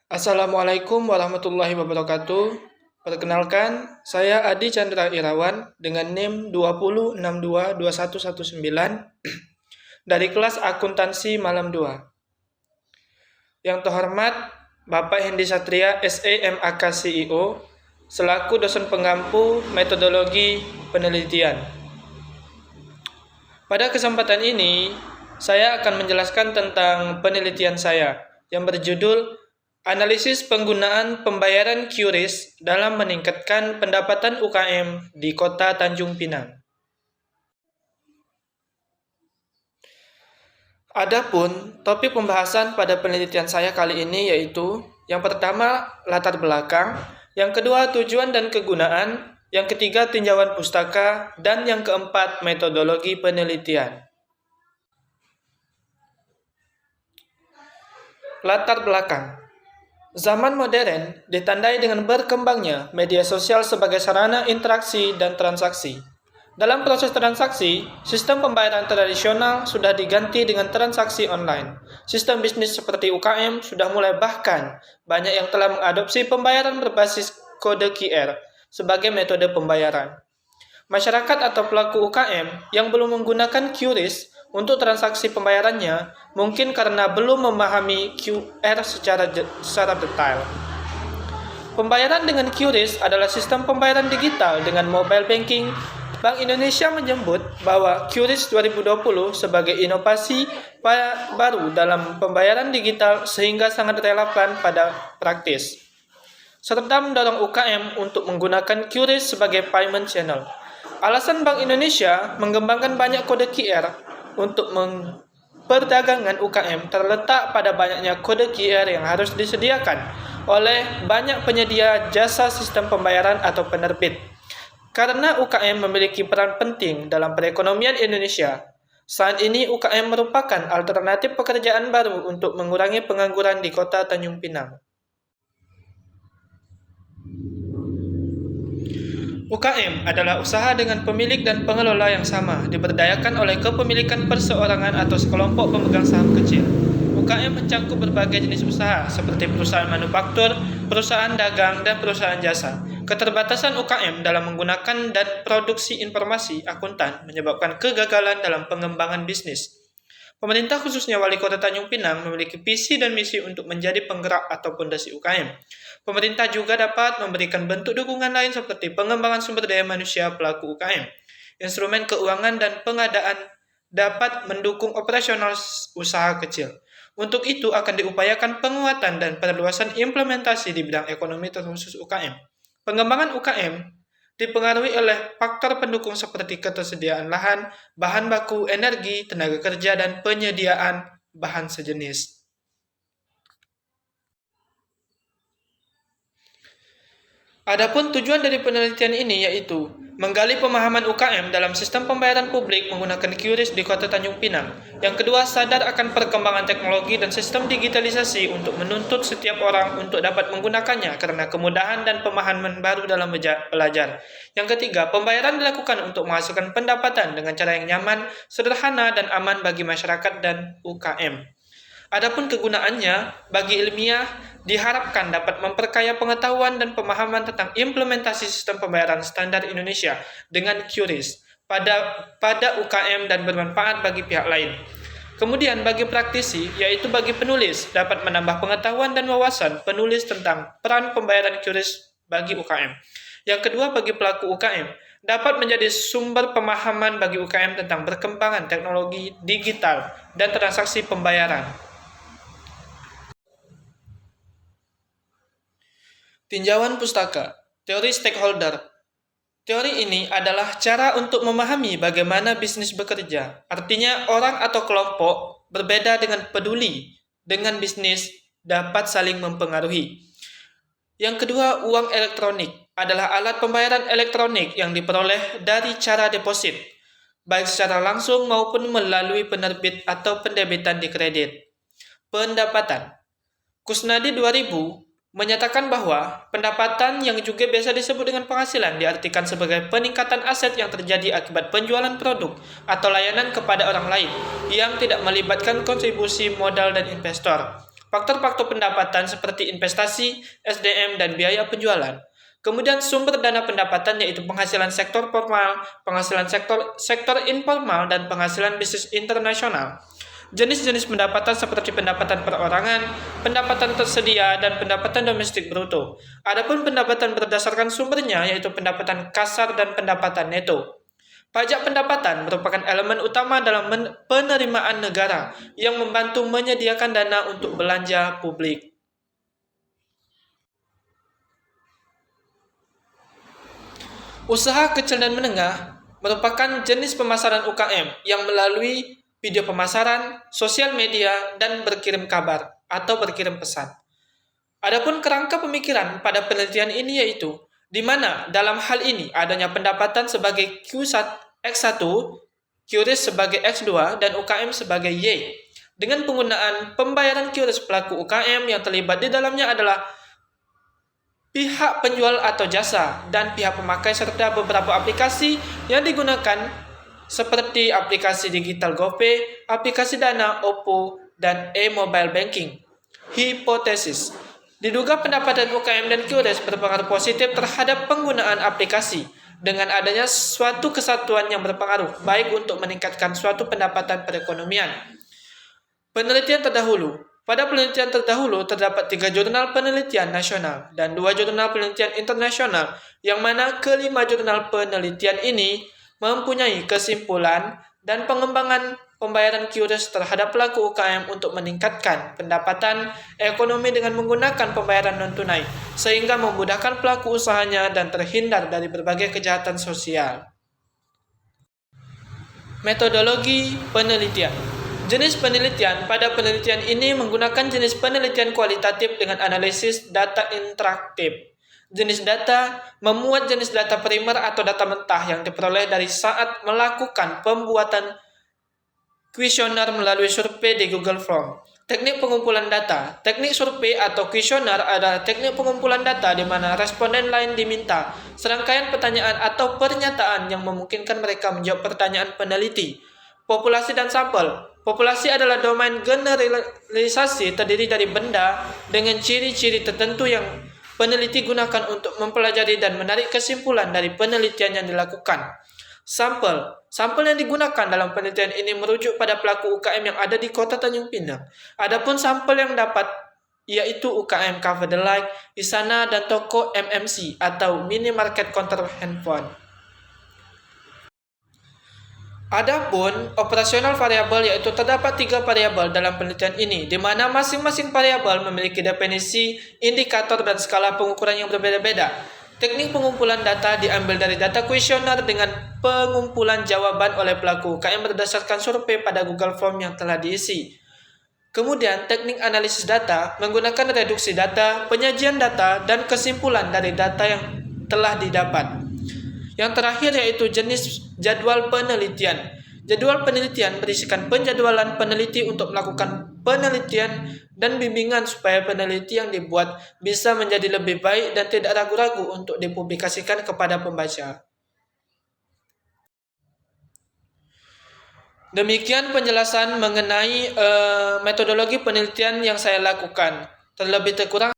Assalamualaikum warahmatullahi wabarakatuh. Perkenalkan, saya Adi Chandra Irawan dengan NIM 20622119 dari kelas Akuntansi Malam 2. Yang terhormat Bapak Hendi Satria, SEMAK CEO, selaku dosen penggampu metodologi penelitian. Pada kesempatan ini, saya akan menjelaskan tentang penelitian saya yang berjudul Analisis penggunaan pembayaran QRIS dalam meningkatkan pendapatan UKM di Kota Tanjung Pinang. Adapun topik pembahasan pada penelitian saya kali ini yaitu yang pertama latar belakang, yang kedua tujuan dan kegunaan, yang ketiga tinjauan pustaka, dan yang keempat metodologi penelitian. Latar belakang. Zaman modern ditandai dengan berkembangnya media sosial sebagai sarana interaksi dan transaksi. Dalam proses transaksi, sistem pembayaran tradisional sudah diganti dengan transaksi online. Sistem bisnis seperti UKM sudah mulai, bahkan banyak yang telah mengadopsi pembayaran berbasis kode QR sebagai metode pembayaran. Masyarakat atau pelaku UKM yang belum menggunakan QRIS untuk transaksi pembayarannya mungkin karena belum memahami QR secara detail. Pembayaran dengan QRIS adalah sistem pembayaran digital dengan mobile banking. Bank Indonesia menyebut bahwa QRIS 2020 sebagai inovasi baru dalam pembayaran digital sehingga sangat relevan pada praktis, serta mendorong UKM untuk menggunakan QRIS sebagai payment channel. Alasan Bank Indonesia mengembangkan banyak kode QR untuk perdagangan UKM terletak pada banyaknya kode QR yang harus disediakan oleh banyak penyedia jasa sistem pembayaran atau penerbit. Karena UKM memiliki peran penting dalam perekonomian Indonesia, saat ini UKM merupakan alternatif pekerjaan baru untuk mengurangi pengangguran di Kota Tanjung Pinang. UKM adalah usaha dengan pemilik dan pengelola yang sama, diberdayakan oleh kepemilikan perseorangan atau sekelompok pemegang saham kecil. UKM mencakup berbagai jenis usaha, seperti perusahaan manufaktur, perusahaan dagang, dan perusahaan jasa. Keterbatasan UKM dalam menggunakan dan produksi informasi akuntan menyebabkan kegagalan dalam pengembangan bisnis. Pemerintah khususnya Wali Kota Tanjung Pinang memiliki visi dan misi untuk menjadi penggerak atau pondasi UKM. Pemerintah juga dapat memberikan bentuk dukungan lain seperti pengembangan sumber daya manusia pelaku UKM. Instrumen keuangan dan pengadaan dapat mendukung operasional usaha kecil. Untuk itu akan diupayakan penguatan dan perluasan implementasi di bidang ekonomi terkhusus UKM. Pengembangan UKM dipengaruhi oleh faktor pendukung seperti ketersediaan lahan, bahan baku, energi, tenaga kerja, dan penyediaan bahan sejenis. Adapun tujuan dari penelitian ini yaitu menggali pemahaman UKM dalam sistem pembayaran publik menggunakan QRIS di Kota Tanjung Pinang. Yang kedua, sadar akan perkembangan teknologi dan sistem digitalisasi untuk menuntut setiap orang untuk dapat menggunakannya karena kemudahan dan pemahaman baru dalam belajar. Yang ketiga, pembayaran dilakukan untuk menghasilkan pendapatan dengan cara yang nyaman, sederhana, dan aman bagi masyarakat dan UKM. Adapun kegunaannya bagi ilmiah diharapkan dapat memperkaya pengetahuan dan pemahaman tentang implementasi sistem pembayaran standar Indonesia dengan QRIS pada UKM dan bermanfaat bagi pihak lain. Kemudian bagi praktisi, yaitu bagi penulis, dapat menambah pengetahuan dan wawasan penulis tentang peran pembayaran QRIS bagi UKM. Yang kedua, bagi pelaku UKM, dapat menjadi sumber pemahaman bagi UKM tentang perkembangan teknologi digital dan transaksi pembayaran. Tinjauan pustaka, teori stakeholder. Teori ini adalah cara untuk memahami bagaimana bisnis bekerja. Artinya orang atau kelompok berbeda dengan peduli dengan bisnis dapat saling mempengaruhi. Yang kedua, uang elektronik adalah alat pembayaran elektronik yang diperoleh dari cara deposit, baik secara langsung maupun melalui penerbit atau pendebitan di kredit. Pendapatan. Kusnadi 2000 menyatakan bahwa pendapatan yang juga biasa disebut dengan penghasilan diartikan sebagai peningkatan aset yang terjadi akibat penjualan produk atau layanan kepada orang lain yang tidak melibatkan kontribusi modal dan investor. faktor-faktor pendapatan seperti investasi, SDM, dan biaya penjualan. Kemudian sumber dana pendapatan yaitu penghasilan sektor formal, penghasilan sektor informal, dan penghasilan bisnis internasional. Jenis-jenis pendapatan seperti pendapatan perorangan, pendapatan tersedia, dan pendapatan domestik bruto. Adapun pendapatan berdasarkan sumbernya yaitu pendapatan kasar dan pendapatan neto. Pajak pendapatan merupakan elemen utama dalam penerimaan negara yang membantu menyediakan dana untuk belanja publik. Usaha kecil dan menengah merupakan jenis pemasaran UKM yang melalui video pemasaran, sosial media, dan berkirim kabar atau berkirim pesan. Adapun kerangka pemikiran pada penelitian ini yaitu di mana dalam hal ini adanya pendapatan sebagai X1, QRIS sebagai X2, dan UKM sebagai Y. Dengan penggunaan pembayaran QRIS, pelaku UKM yang terlibat di dalamnya adalah pihak penjual atau jasa dan pihak pemakai serta beberapa aplikasi yang digunakan seperti aplikasi digital GoPay, aplikasi Dana, OPPO, dan e-mobile banking. Hipotesis. Diduga pendapatan UKM dan QRIS berpengaruh positif terhadap penggunaan aplikasi dengan adanya suatu kesatuan yang berpengaruh baik untuk meningkatkan suatu pendapatan perekonomian. Penelitian terdahulu. Pada penelitian terdahulu terdapat 3 jurnal penelitian nasional dan 2 jurnal penelitian internasional, yang mana kelima jurnal penelitian ini mempunyai kesimpulan dan pengembangan pembayaran QRIS terhadap pelaku UKM untuk meningkatkan pendapatan ekonomi dengan menggunakan pembayaran non-tunai, sehingga memudahkan pelaku usahanya dan terhindar dari berbagai kejahatan sosial. Metodologi penelitian. Jenis penelitian. Pada penelitian ini menggunakan jenis penelitian kualitatif dengan analisis data interaktif. Jenis data, memuat jenis data primer atau data mentah yang diperoleh dari saat melakukan pembuatan kuesioner melalui survei di Google Form. Teknik pengumpulan data. Teknik survei atau kuesioner adalah teknik pengumpulan data di mana responden lain diminta serangkaian pertanyaan atau pernyataan yang memungkinkan mereka menjawab pertanyaan peneliti. Populasi dan sampel. Populasi adalah domain generalisasi terdiri dari benda dengan ciri-ciri tertentu yang peneliti gunakan untuk mempelajari dan menarik kesimpulan dari penelitian yang dilakukan. Sampel yang digunakan dalam penelitian ini merujuk pada pelaku UKM yang ada di Kota Tanjung Pinang. Adapun sampel yang dapat yaitu UKM Cafe The Light, Isana, dan toko MMC atau minimarket counter handphone. Adapun operasional variabel yaitu terdapat 3 variabel dalam penelitian ini, di mana masing-masing variabel memiliki definisi, indikator, dan skala pengukuran yang berbeda-beda. Teknik pengumpulan data diambil dari data kuesioner dengan pengumpulan jawaban oleh pelaku UKM berdasarkan survei pada Google Form yang telah diisi. Kemudian teknik analisis data menggunakan reduksi data, penyajian data, dan kesimpulan dari data yang telah didapat. Yang terakhir yaitu jenis jadwal penelitian. Jadwal penelitian berisikan penjadwalan peneliti untuk melakukan penelitian dan bimbingan supaya peneliti yang dibuat bisa menjadi lebih baik dan tidak ragu-ragu untuk dipublikasikan kepada pembaca. Demikian penjelasan mengenai metodologi penelitian yang saya lakukan. Terlebih kurang